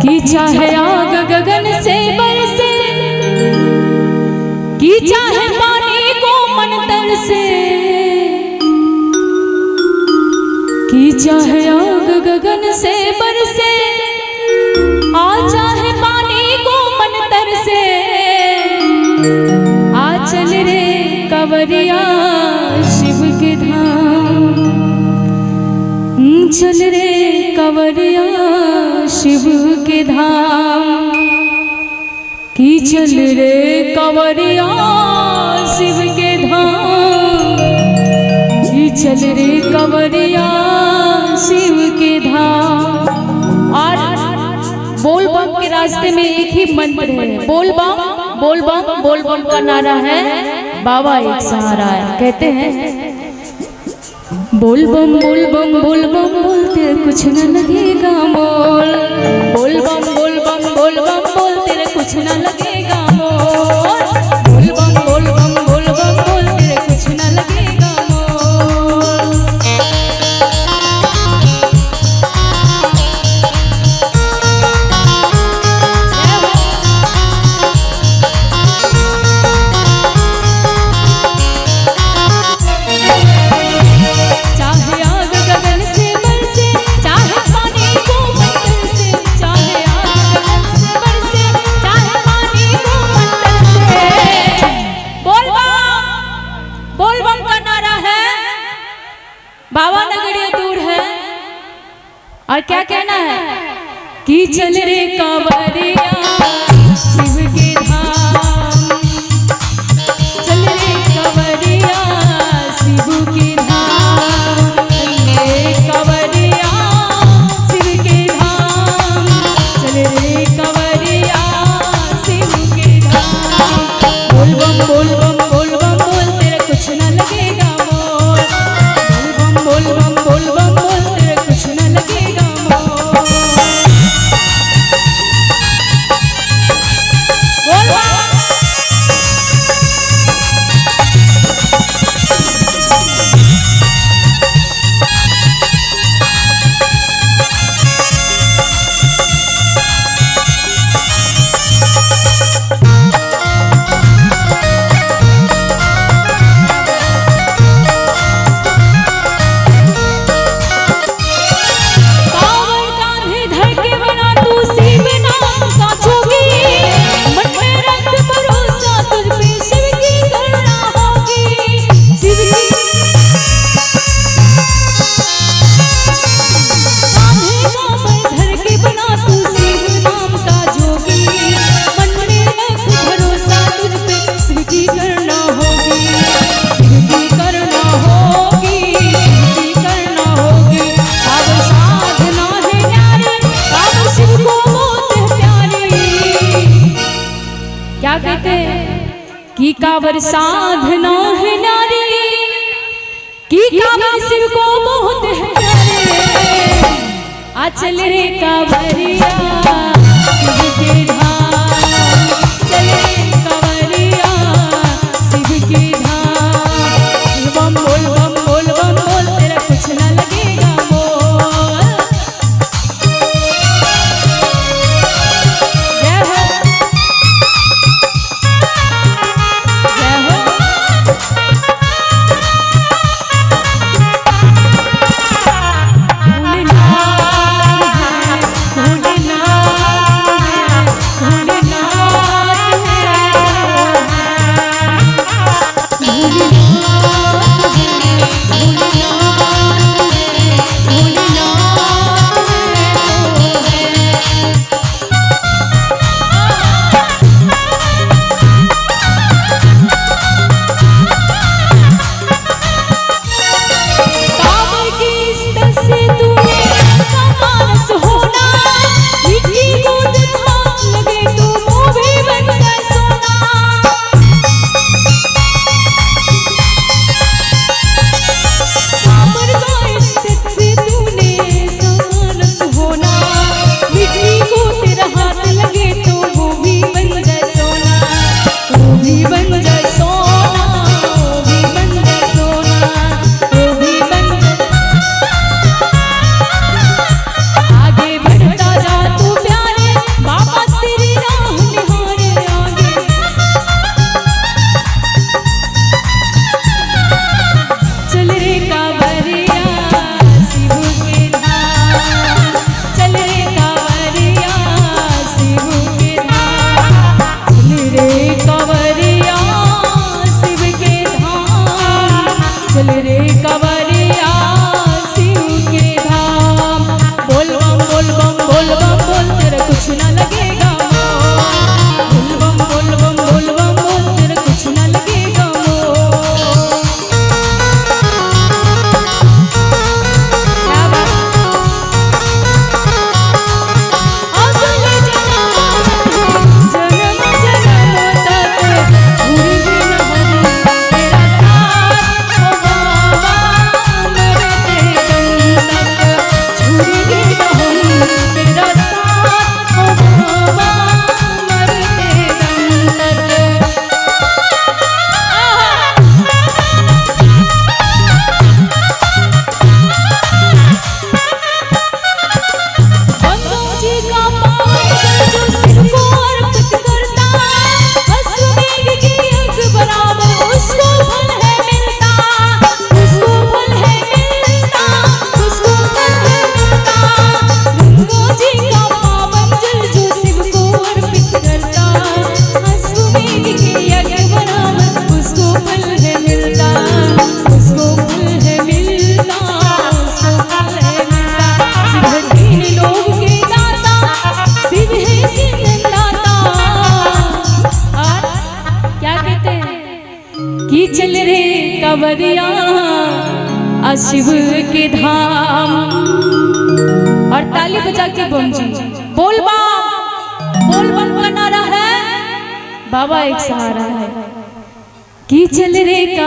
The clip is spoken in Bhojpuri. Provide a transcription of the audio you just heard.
कि चाहे आग गगन से बरसे, कि चाहे पानी को मंतर से, कि चाहे आग गगन से बरसे, आ चाहे पानी को मंतर से, आ चल रे कंवरिया शिव के धाम, चल रे कंवरिया शिव के धाम, कि चल रे कंवरिया शिव के धाम, कि चल रे कंवरिया शिव के धाम। और बोल बम के रास्ते में एक ही मंत्र है, बोल बम बोल बम बोल बम का नारा है, बाबा एक सहारा है। कहते हैं बोल बम बोल बम बोल बम बोलते कुछ न लगेगा मोल, बोल बम बोल बम बोल बम बोलते कुछ न लगेगा मोल, बोल बम बोल बम बोल बम बोलते कुछ न लगेगा मोल। बाबा नगरिया दूर है और क्या कहना है कि चल रे कंवरिया शिव के धाम, चल रे कंवरिया शिव के धाम, चल रे कंवरिया शिव के धाम, चल रे कंवरिया शिव के धाम। बोल बम बोल बम बोल बम बोल तेरे कुछ न लगेगा मोल, बोल बम बोल बम बोल तेरे कुछ न लगेगा मोल। बोल कि कांवर साधना है नारी, कि कांवर शिव को बहुत है प्यारे, आ चल रे कंवरिया शिव के धाम, चल रे कंवरिया शिव के धाम। बम बोल बम बोल बम बोल तेरा कुछ न लगेगा मोल। जय हो कवरिया शिव के धाम। और ताली बजा के बम जी बोल बम का नारा है, बाबा एक सहारा है। कि चल रे का